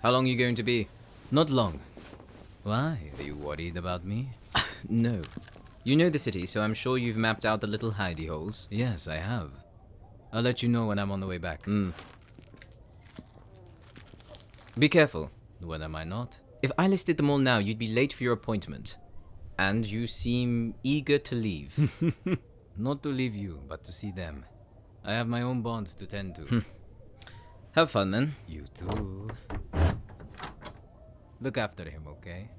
How long are you going to be? Not long. Why? Are you worried about me? No. You know the city, so I'm sure you've mapped out the little hidey holes. Yes, I have. I'll let you know when I'm on the way back. Be careful. When am I not? If I listed them all now, you'd be late for your appointment. And you seem eager to leave. Not to leave you, but to see them. I have my own bonds to tend to. Have fun then. You too. Look after him, okay?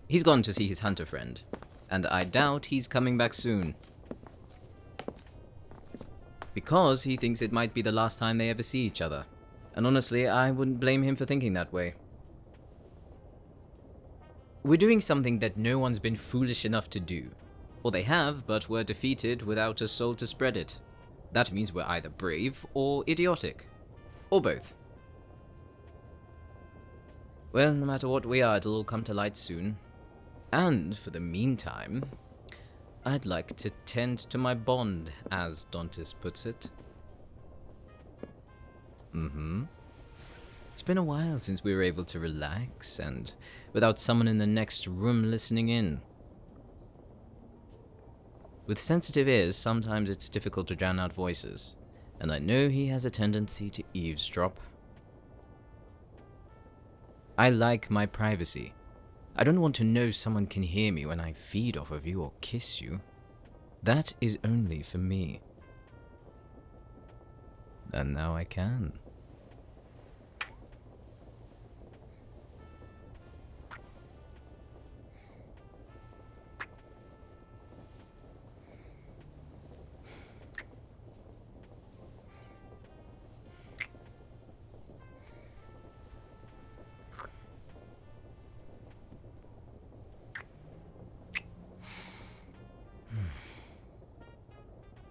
He's gone to see his hunter friend, and I doubt he's coming back soon. Because he thinks it might be the last time they ever see each other. And honestly, I wouldn't blame him for thinking that way. We're doing something that no one's been foolish enough to do. Or they have, but were defeated without a soul to spread it. That means we're either brave or idiotic. Or both. Well, no matter what we are, it'll all come to light soon. And for the meantime, I'd like to tend to my bond, as Dontis puts it. It's been a while since we were able to relax, and without someone in the next room listening in. With sensitive ears, sometimes it's difficult to drown out voices, and I know he has a tendency to eavesdrop. I like my privacy. I don't want to know someone can hear me when I feed off of you or kiss you. That is only for me. And now I can.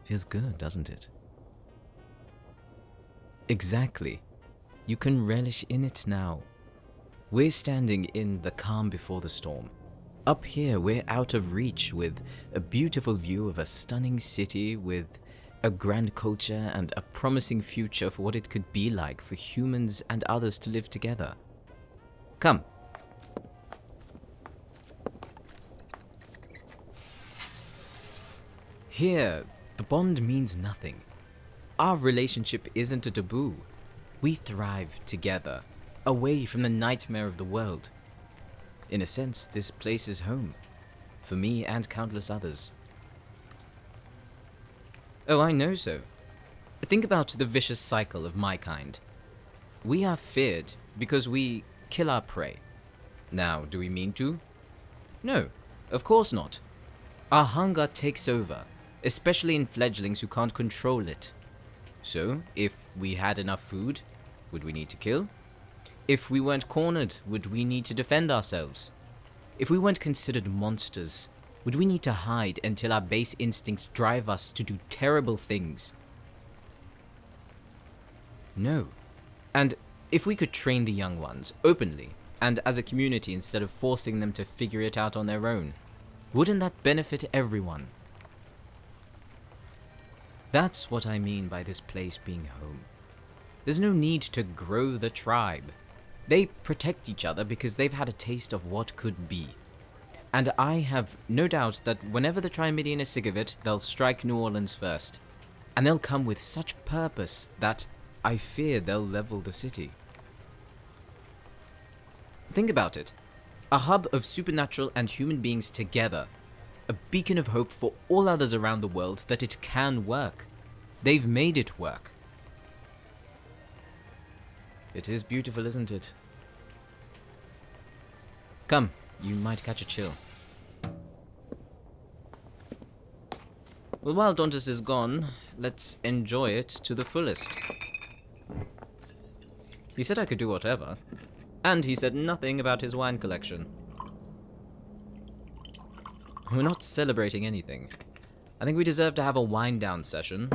Feels good, doesn't it? Exactly. You can relish in it now. We're standing in the calm before the storm. Up here, we're out of reach with a beautiful view of a stunning city with a grand culture and a promising future for what it could be like for humans and others to live together. Come. Here, the bond means nothing. Our relationship isn't a taboo. We thrive together, away from the nightmare of the world. In a sense, this place is home, for me and countless others. Oh, I know so. Think about the vicious cycle of my kind. We are feared because we kill our prey. Now, do we mean to? No, of course not. Our hunger takes over, especially in fledglings who can't control it. So, if we had enough food, would we need to kill? If we weren't cornered, would we need to defend ourselves? If we weren't considered monsters, would we need to hide until our base instincts drive us to do terrible things? No. And if we could train the young ones, openly, and as a community instead of forcing them to figure it out on their own, wouldn't that benefit everyone? That's what I mean by this place being home. There's no need to grow the tribe. They protect each other because they've had a taste of what could be. And I have no doubt that whenever the Trimidian is sick of it, they'll strike New Orleans first. And they'll come with such purpose that I fear they'll level the city. Think about it. A hub of supernatural and human beings together. A beacon of hope for all others around the world that it can work. They've made it work. It is beautiful, isn't it? Come, you might catch a chill. Well, while Dontis is gone, let's enjoy it to the fullest. He said I could do whatever. And he said nothing about his wine collection. We're not celebrating anything. I think we deserve to have a wind-down session,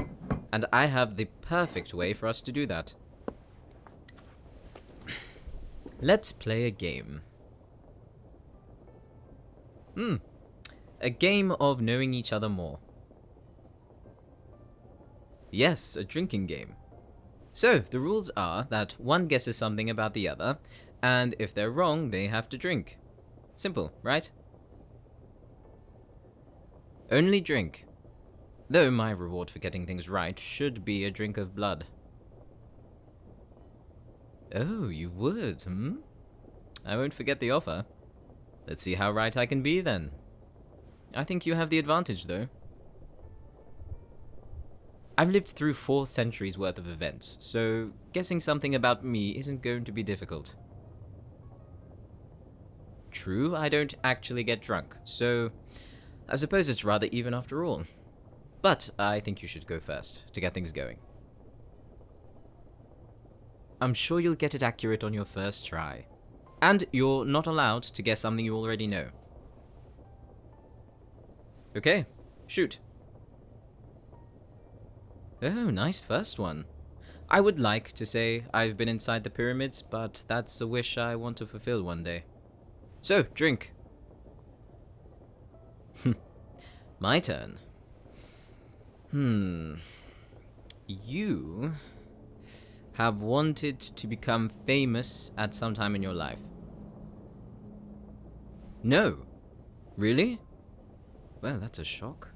and I have the perfect way for us to do that. Let's play a game. A game of knowing each other more. Yes, a drinking game. So, the rules are that one guesses something about the other, and if they're wrong, they have to drink. Simple, right? Only drink. Though my reward for getting things right should be a drink of blood. Oh, you would, hmm? I won't forget the offer. Let's see how right I can be then. I think you have the advantage, though. I've lived through 4 centuries worth of events, so guessing something about me isn't going to be difficult. True, I don't actually get drunk, so I suppose it's rather even after all. But I think you should go first, to get things going. I'm sure you'll get it accurate on your first try. And you're not allowed to guess something you already know. Okay, shoot. Oh, nice first one. I would like to say I've been inside the pyramids, but that's a wish I want to fulfill one day. So, drink. My turn. You have wanted to become famous at some time in your life. No. Really? Well, that's a shock.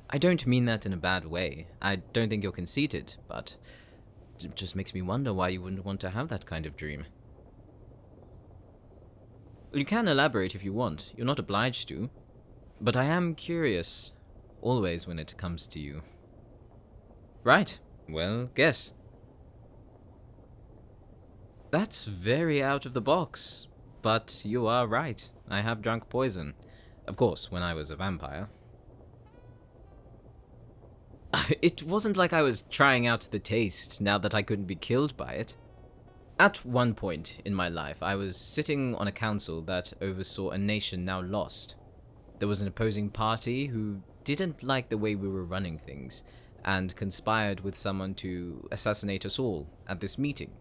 I don't mean that in a bad way. I don't think you're conceited, but it just makes me wonder why you wouldn't want to have that kind of dream. You can elaborate if you want. You're not obliged to. But I am curious, always when it comes to you. Right. Well, guess. That's very out of the box. But you are right. I have drunk poison. Of course, when I was a vampire. It wasn't like I was trying out the taste now that I couldn't be killed by it. At one point in my life, I was sitting on a council that oversaw a nation now lost. There was an opposing party who didn't like the way we were running things, and conspired with someone to assassinate us all at this meeting.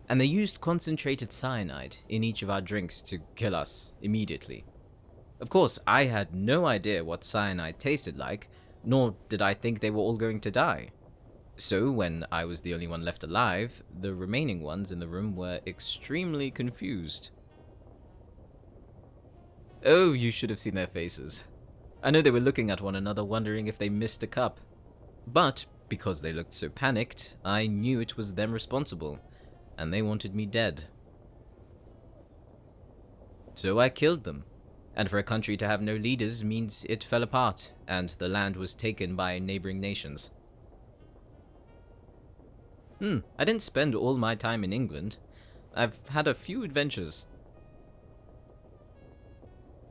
And they used concentrated cyanide in each of our drinks to kill us immediately. Of course, I had no idea what cyanide tasted like, nor did I think they were all going to die. So when I was the only one left alive, the remaining ones in the room were extremely confused. Oh, you should have seen their faces. I know they were looking at one another wondering if they missed a cup. But, because they looked so panicked, I knew it was them responsible, and they wanted me dead. So I killed them. And for a country to have no leaders means it fell apart, and the land was taken by neighboring nations. I didn't spend all my time in England. I've had a few adventures.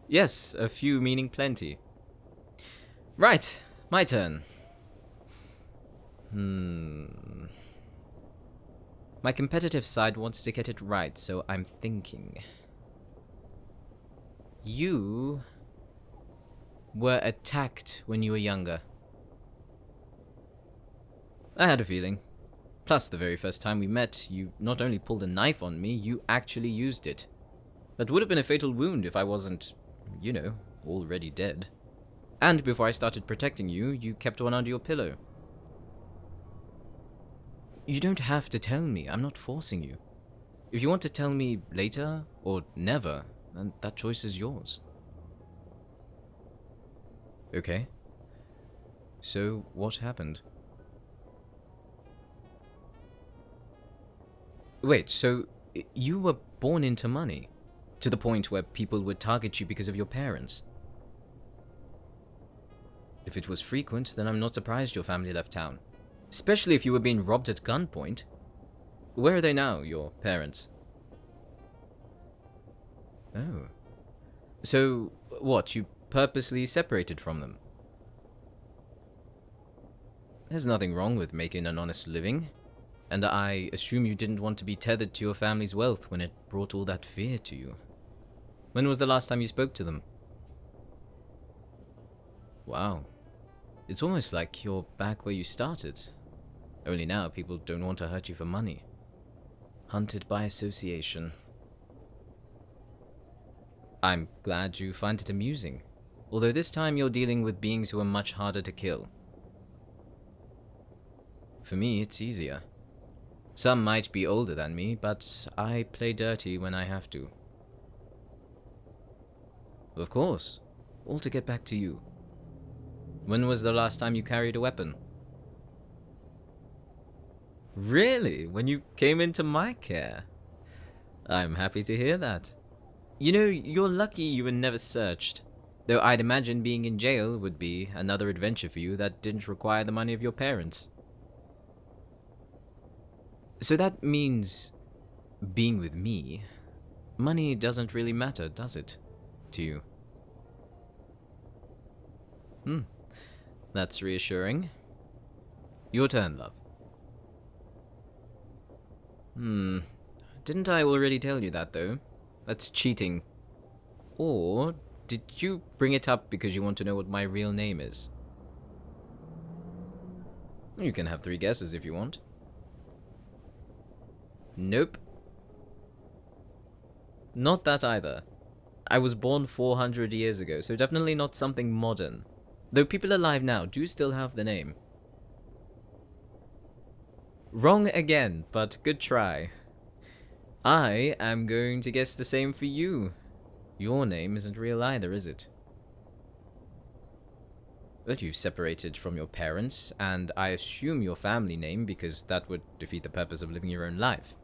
Yes, a few meaning plenty. Right, my turn. My competitive side wants to get it right, so I'm thinking. You were attacked when you were younger. I had a feeling. Plus, the very first time we met, you not only pulled a knife on me, you actually used it. That would have been a fatal wound if I wasn't, you know, already dead. And before I started protecting you, you kept one under your pillow. You don't have to tell me, I'm not forcing you. If you want to tell me later, or never, then that choice is yours. Okay. So, what happened? Wait, so you were born into money? To the point where people would target you because of your parents? If it was frequent, then I'm not surprised your family left town. Especially if you were being robbed at gunpoint. Where are they now, your parents? Oh. So, what, you purposely separated from them? There's nothing wrong with making an honest living. And I assume you didn't want to be tethered to your family's wealth when it brought all that fear to you. When was the last time you spoke to them? Wow. It's almost like you're back where you started. Only now people don't want to hurt you for money. Hunted by association. I'm glad you find it amusing. although this time you're dealing with beings who are much harder to kill. For me, it's easier. Some might be older than me, but I play dirty when I have to. Of course, all to get back to you. When was the last time you carried a weapon? Really? When you came into my care? I'm happy to hear that. You know, you're lucky you were never searched. Though I'd imagine being in jail would be another adventure for you that didn't require the money of your parents. So that means, being with me, money doesn't really matter, does it? To you? That's reassuring. Your turn, love. Didn't I already tell you that, though? That's cheating. Or did you bring it up because you want to know what my real name is? You can have 3 guesses if you want. Nope. Not that either. I was born 400 years ago, so definitely not something modern. Though people alive now do still have the name. Wrong again, but good try. I am going to guess the same for you. Your name isn't real either, is it? Well, you've separated from your parents, and I assume your family name because that would defeat the purpose of living your own life.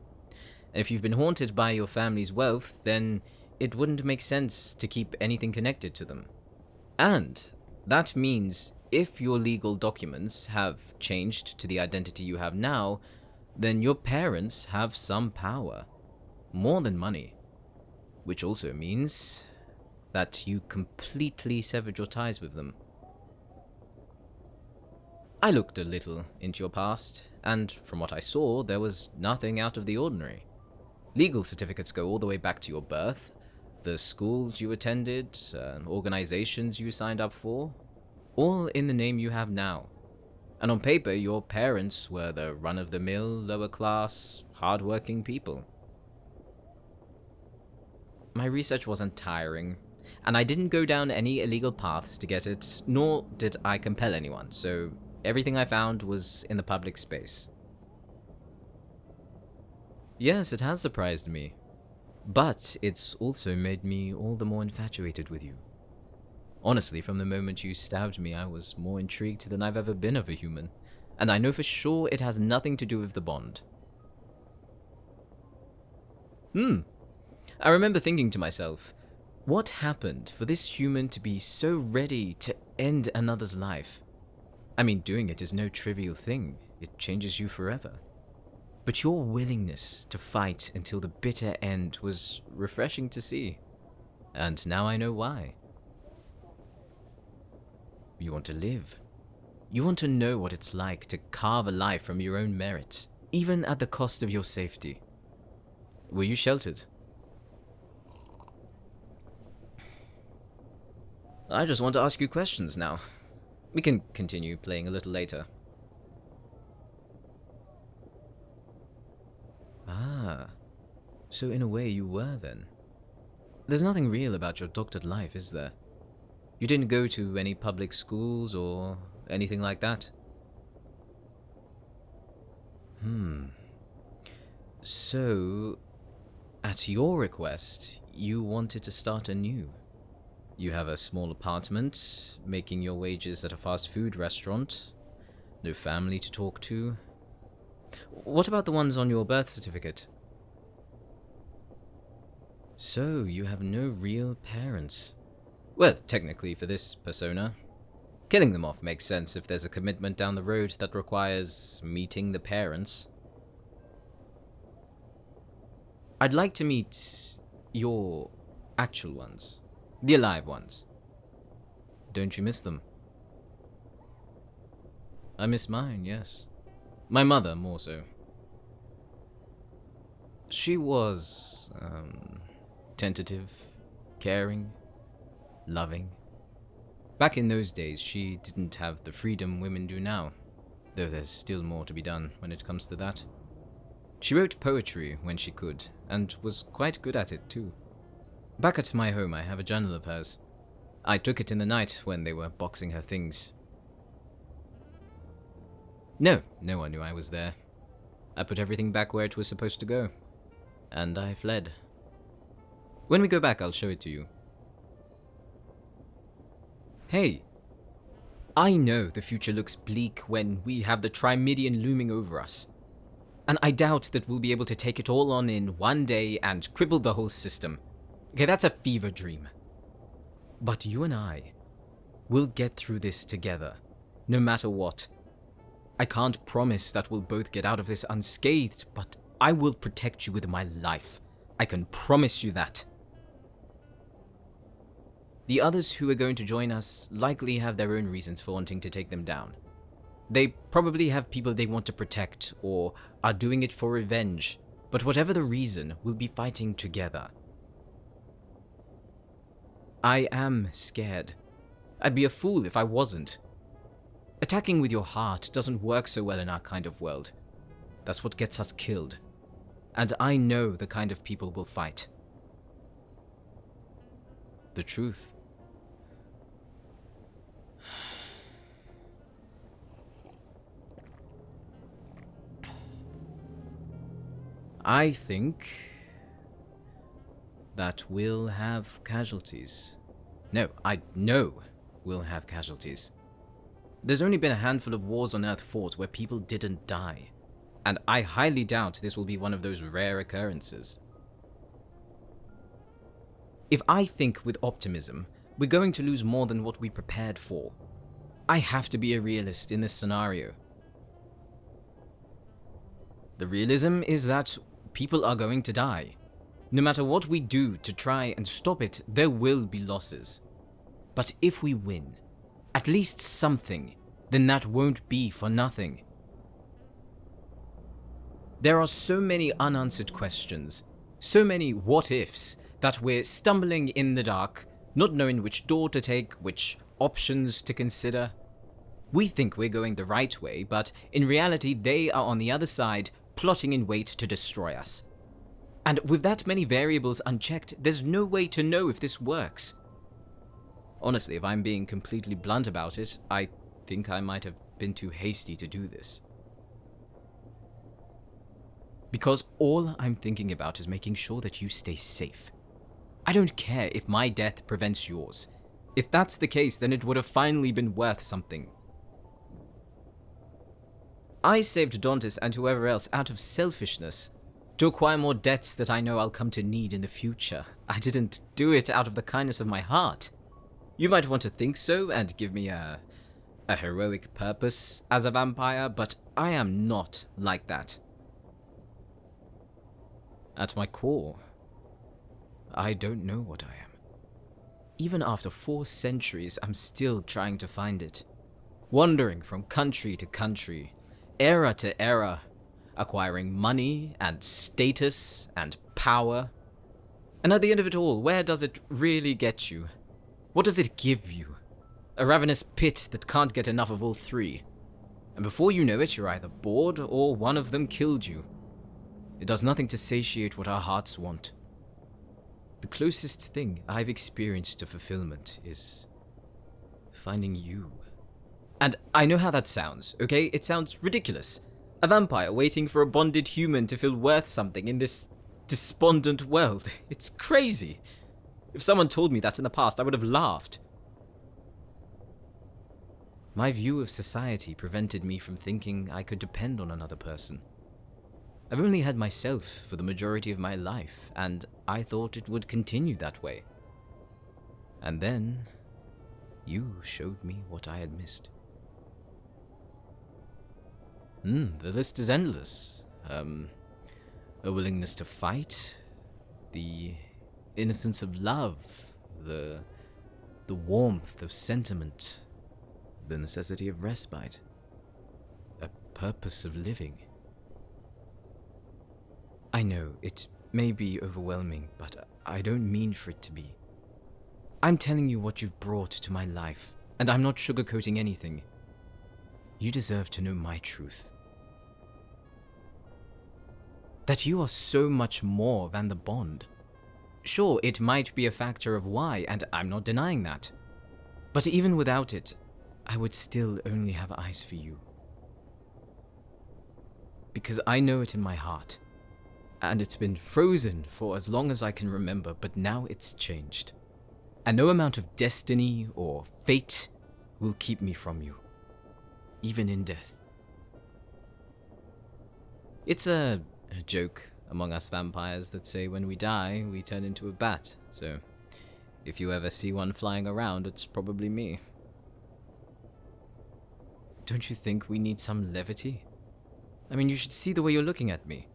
And if you've been haunted by your family's wealth, then it wouldn't make sense to keep anything connected to them. And that means if your legal documents have changed to the identity you have now, then your parents have some power. More than money. Which also means that you completely severed your ties with them. I looked a little into your past, and from what I saw, there was nothing out of the ordinary. Legal certificates go all the way back to your birth, the schools you attended, organizations you signed up for, all in the name you have now. And on paper, your parents were the run-of-the-mill, lower-class, hard-working people. My research wasn't tiring, and I didn't go down any illegal paths to get it, nor did I compel anyone, so everything I found was in the public space. Yes, it has surprised me, but it's also made me all the more infatuated with you. Honestly, from the moment you stabbed me, I was more intrigued than I've ever been of a human, and I know for sure it has nothing to do with the bond. I remember thinking to myself, what happened for this human to be so ready to end another's life? I mean, doing it is no trivial thing. It changes you forever. But your willingness to fight until the bitter end was refreshing to see. And now I know why. You want to live. You want to know what it's like to carve a life from your own merits, even at the cost of your safety. Were you sheltered? I just want to ask you questions now. We can continue playing a little later. Ah, so in a way you were then. There's nothing real about your doctored life, is there? You didn't go to any public schools or anything like that? So, at your request, you wanted to start anew. You have a small apartment, making your wages at a fast food restaurant, no family to talk to. What about the ones on your birth certificate? So, you have no real parents. Well, technically for this persona. Killing them off makes sense if there's a commitment down the road that requires meeting the parents. I'd like to meet your actual ones. The alive ones. Don't you miss them? I miss mine, yes. My mother, more so. She was, tentative, caring, loving. Back in those days, she didn't have the freedom women do now, though there's still more to be done when it comes to that. She wrote poetry when she could, and was quite good at it too. Back at my home, I have a journal of hers. I took it in the night when they were boxing her things. No one knew I was there. I put everything back where it was supposed to go. And I fled. When we go back, I'll show it to you. Hey, I know the future looks bleak when we have the Trimidian looming over us. And I doubt that we'll be able to take it all on in one day and cripple the whole system. Okay, that's a fever dream. But you and I will get through this together, no matter what. I can't promise that we'll both get out of this unscathed, but I will protect you with my life. I can promise you that. The others who are going to join us likely have their own reasons for wanting to take them down. They probably have people they want to protect, or are doing it for revenge, but whatever the reason, we'll be fighting together. I am scared. I'd be a fool if I wasn't. Attacking with your heart doesn't work so well in our kind of world. That's what gets us killed. And I know the kind of people we'll fight. The truth. I think that we'll have casualties. No, I know we'll have casualties. There's only been a handful of wars on Earth fought where people didn't die, and I highly doubt this will be one of those rare occurrences. If I think with optimism, we're going to lose more than what we prepared for, I have to be a realist in this scenario. The realism is that people are going to die. No matter what we do to try and stop it, there will be losses. But if we win, at least something, then that won't be for nothing. There are so many unanswered questions, so many what-ifs, that we're stumbling in the dark, not knowing which door to take, which options to consider. We think we're going the right way, but in reality they are on the other side, plotting in wait to destroy us. And with that many variables unchecked, there's no way to know if this works. Honestly, if I'm being completely blunt about it, I think I might have been too hasty to do this. Because all I'm thinking about is making sure that you stay safe. I don't care if my death prevents yours. If that's the case, then it would have finally been worth something. I saved Dontis and whoever else out of selfishness, to acquire more debts that I know I'll come to need in the future. I didn't do it out of the kindness of my heart. You might want to think so and give me a heroic purpose as a vampire, but I am not like that. At my core, I don't know what I am. Even after 4 centuries, I'm still trying to find it. Wandering from country to country, era to era, acquiring money and status and power. And at the end of it all, where does it really get you? What does it give you? A ravenous pit that can't get enough of all 3. And before you know it, you're either bored or one of them killed you. It does nothing to satiate what our hearts want. The closest thing I've experienced to fulfillment is finding you. And I know how that sounds, okay? It sounds ridiculous. A vampire waiting for a bonded human to feel worth something in this despondent world. It's crazy. If someone told me that in the past, I would have laughed. My view of society prevented me from thinking I could depend on another person. I've only had myself for the majority of my life, and I thought it would continue that way. And then, you showed me what I had missed. The list is endless. A willingness to fight, the innocence of love, the warmth of sentiment, the necessity of respite, a purpose of living. I know, it may be overwhelming, but I don't mean for it to be. I'm telling you what you've brought to my life, and I'm not sugarcoating anything. You deserve to know my truth. That you are so much more than the bond. Sure, it might be a factor of why, and I'm not denying that. But even without it, I would still only have eyes for you. Because I know it in my heart. And it's been frozen for as long as I can remember, but now it's changed. And no amount of destiny or fate will keep me from you. Even in death. It's a joke among us vampires that say when we die, we turn into a bat. So, if you ever see one flying around, it's probably me. Don't you think we need some levity? I mean, you should see the way you're looking at me.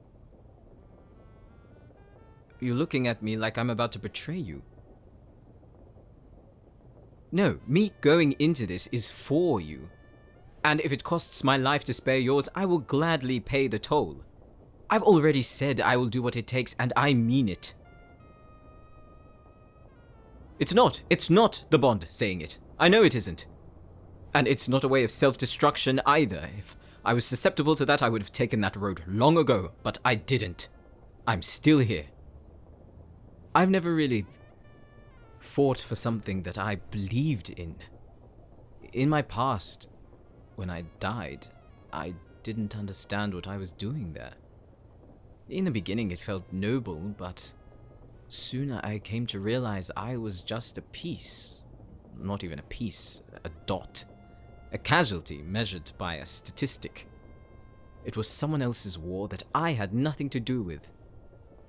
You're looking at me like I'm about to betray you. No, me going into this is for you. And if it costs my life to spare yours, I will gladly pay the toll. I've already said I will do what it takes, and I mean it. It's not the Bond saying it. I know it isn't. And it's not a way of self-destruction either. If I was susceptible to that, I would have taken that road long ago, but I didn't. I'm still here. I've never really fought for something that I believed in. In my past, when I died, I didn't understand what I was doing there. In the beginning it felt noble, but soon I came to realize I was just a piece. Not even a piece, a dot. A casualty measured by a statistic. It was someone else's war that I had nothing to do with.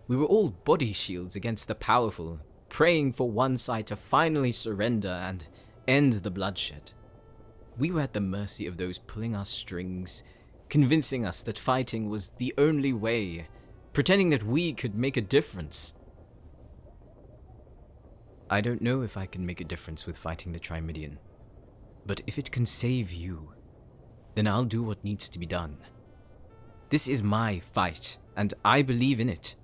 We were all body shields against the powerful, praying for one side to finally surrender and end the bloodshed. We were at the mercy of those pulling our strings, convincing us that fighting was the only way, pretending that we could make a difference. I don't know if I can make a difference with fighting the Trimidian, but if it can save you, then I'll do what needs to be done. This is my fight, and I believe in it.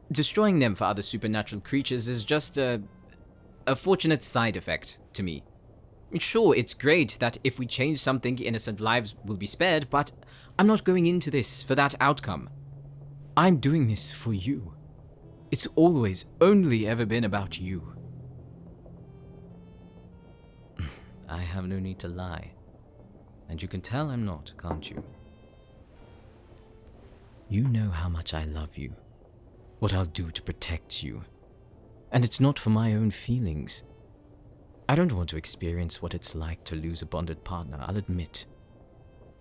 Destroying them for other supernatural creatures is just a fortunate side effect to me. Sure, it's great that if we change something, innocent lives will be spared, but I'm not going into this for that outcome. I'm doing this for you. It's always only ever been about you. I have no need to lie. And you can tell I'm not, can't you? You know how much I love you. What I'll do to protect you. And it's not for my own feelings. I don't want to experience what it's like to lose a bonded partner, I'll admit.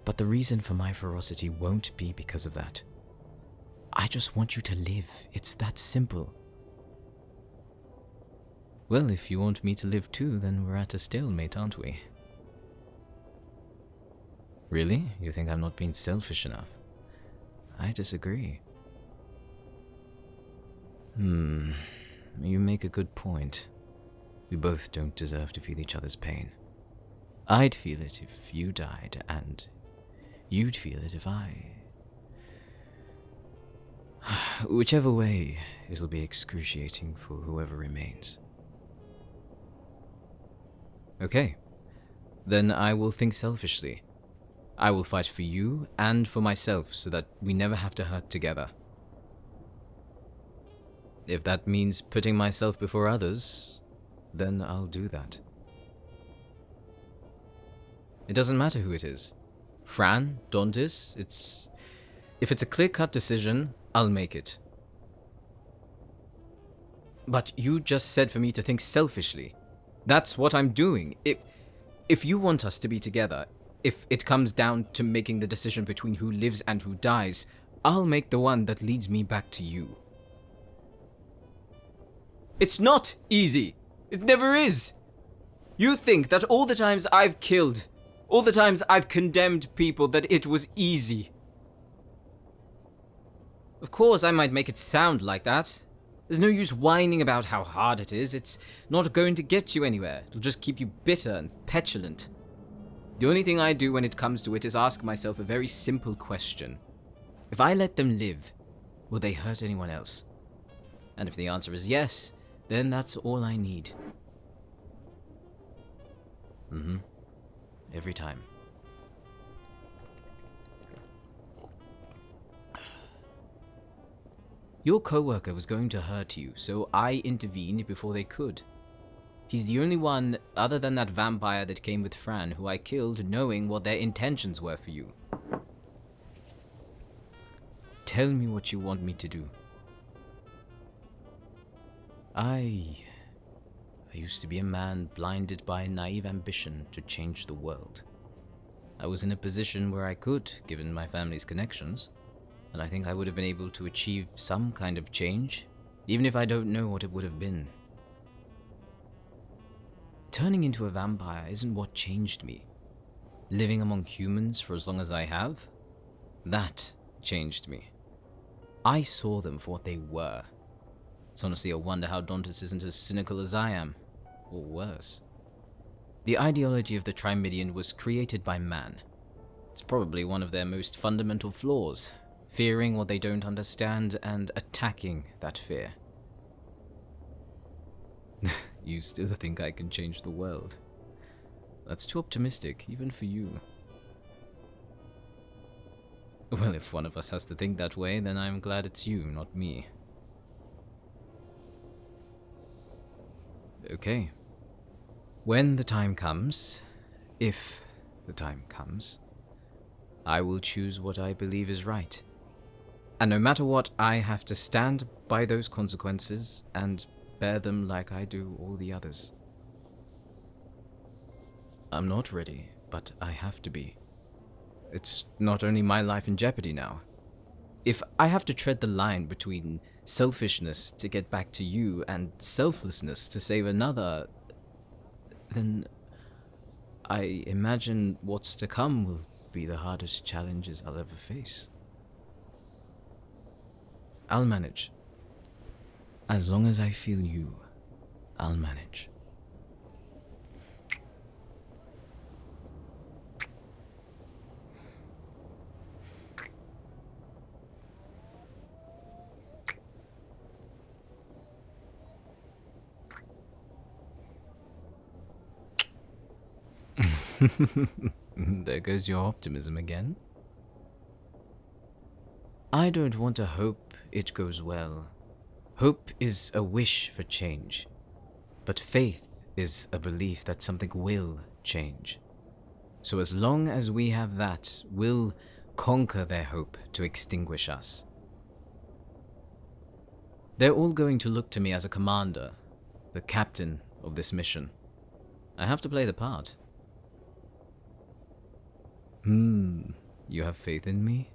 But the reason for my ferocity won't be because of that. I just want you to live. It's that simple. Well, if you want me to live too, then we're at a stalemate, aren't we? Really? You think I'm not being selfish enough? I disagree. You make a good point. We both don't deserve to feel each other's pain. I'd feel it if you died, and you'd feel it if I... Whichever way, it'll be excruciating for whoever remains. Okay, then I will think selfishly. I will fight for you and for myself so that we never have to hurt together. If that means putting myself before others, then I'll do that. It doesn't matter who it is. Fran, Dontis, if it's a clear-cut decision, I'll make it. But you just said for me to think selfishly. That's what I'm doing. If you want us to be together, if it comes down to making the decision between who lives and who dies, I'll make the one that leads me back to you. It's not easy. It never is. You think that all the times I've killed, all the times I've condemned people, that it was easy. Of course, I might make it sound like that. There's no use whining about how hard it is. It's not going to get you anywhere. It'll just keep you bitter and petulant. The only thing I do when it comes to it is ask myself a very simple question. If I let them live, will they hurt anyone else? And if the answer is yes, then that's all I need. Every time. Your coworker was going to hurt you, so I intervened before they could. He's the only one, other than that vampire that came with Fran, who I killed knowing what their intentions were for you. Tell me what you want me to do. I used to be a man blinded by a naive ambition to change the world. I was in a position where I could, given my family's connections, and I think I would have been able to achieve some kind of change, even if I don't know what it would have been. Turning into a vampire isn't what changed me. Living among humans for as long as I have, that changed me. I saw them for what they were. It's honestly a wonder how Dontis isn't as cynical as I am, or worse. The ideology of the Trimidian was created by man. It's probably one of their most fundamental flaws, fearing what they don't understand and attacking that fear. You still think I can change the world? That's too optimistic, even for you. Well, if one of us has to think that way, then I'm glad it's you, not me. Okay. When the time comes, if the time comes, I will choose what I believe is right. And no matter what, I have to stand by those consequences and bear them like I do all the others. I'm not ready, but I have to be. It's not only my life in jeopardy now. If I have to tread the line between selfishness to get back to you and selflessness to save another, then I imagine what's to come will be the hardest challenges I'll ever face. I'll manage. As long as I feel you, I'll manage. There goes your optimism again. I don't want to hope it goes well. Hope is a wish for change, but faith is a belief that something will change. So as long as we have that, we'll conquer their hope to extinguish us. They're all going to look to me as a commander, the captain of this mission. I have to play the part. You have faith in me?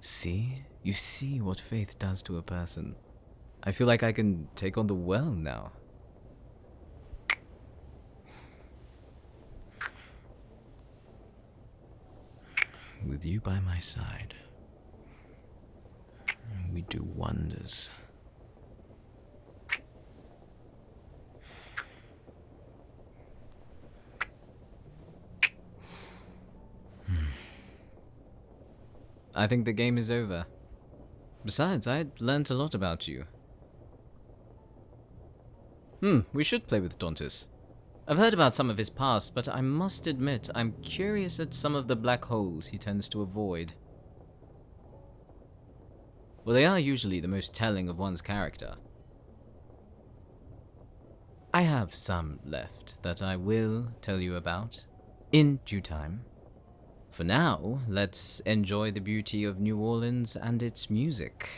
See? You see what faith does to a person. I feel like I can take on the world now. With you by my side, we do wonders. I think the game is over. Besides, I'd learnt a lot about you. We should play with Dontis. I've heard about some of his past, but I must admit I'm curious at some of the black holes he tends to avoid. Well, they are usually the most telling of one's character. I have some left that I will tell you about in due time. For now, let's enjoy the beauty of New Orleans and its music.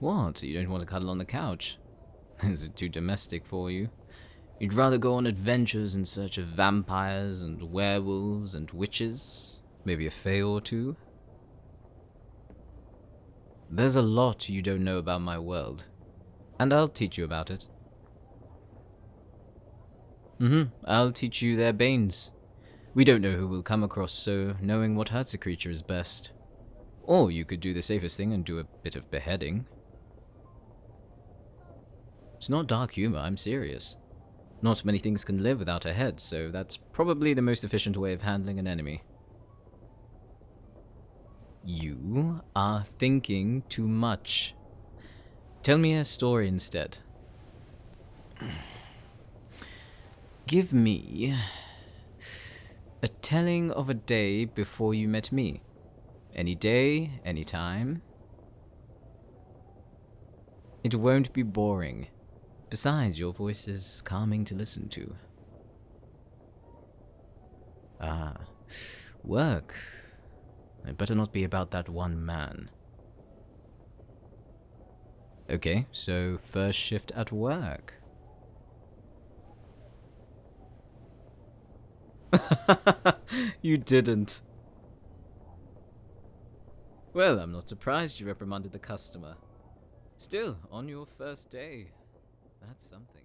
What? You don't want to cuddle on the couch? Is it too domestic for you? You'd rather go on adventures in search of vampires and werewolves and witches? Maybe a fae or two? There's a lot you don't know about my world, and I'll teach you about it. I'll teach you their banes. We don't know who we'll come across, so knowing what hurts a creature is best. Or you could do the safest thing and do a bit of beheading. It's not dark humor, I'm serious. Not many things can live without a head, so that's probably the most efficient way of handling an enemy. You are thinking too much. Tell me a story instead. Give me a telling of a day before you met me. Any day, any time. It won't be boring. Besides, your voice is calming to listen to. Ah, work. It better not be about that one man. Okay, so first shift at work. You didn't. Well, I'm not surprised you reprimanded the customer. Still, on your first day, that's something.